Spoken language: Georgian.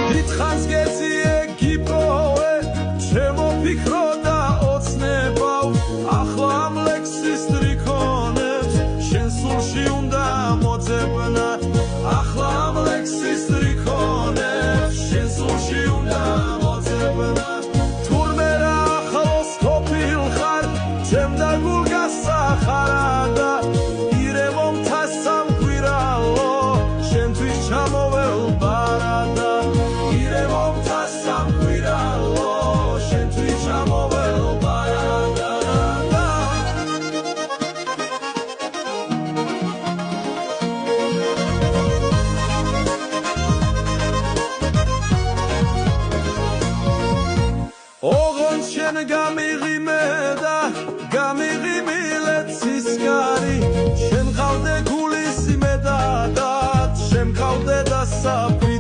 დიდხანს გეციე გიპოვე ჩემო ფიქრო და ოცნებავ ახლა ამ ლექსის ტრიქონებს შენ სულში უნდა მოძებნა ახლა ამ ლექსის ტრიქონებს შენ სულში უნდა მოძებნა თურმე რა ახლოს ყოფილ ხარ ჩემ და გულგასახარა და ირემომთა სამკვირალო შენთვის ჩამოվել ბარადა ირემომთა სამკვირალო შენთვის ჩამოվել ბარადა ოღონდ შენ გამიღიმე და გამიღიმილე ცისკარი შენ ყავდე გულის იმედად შემყავდე და საფი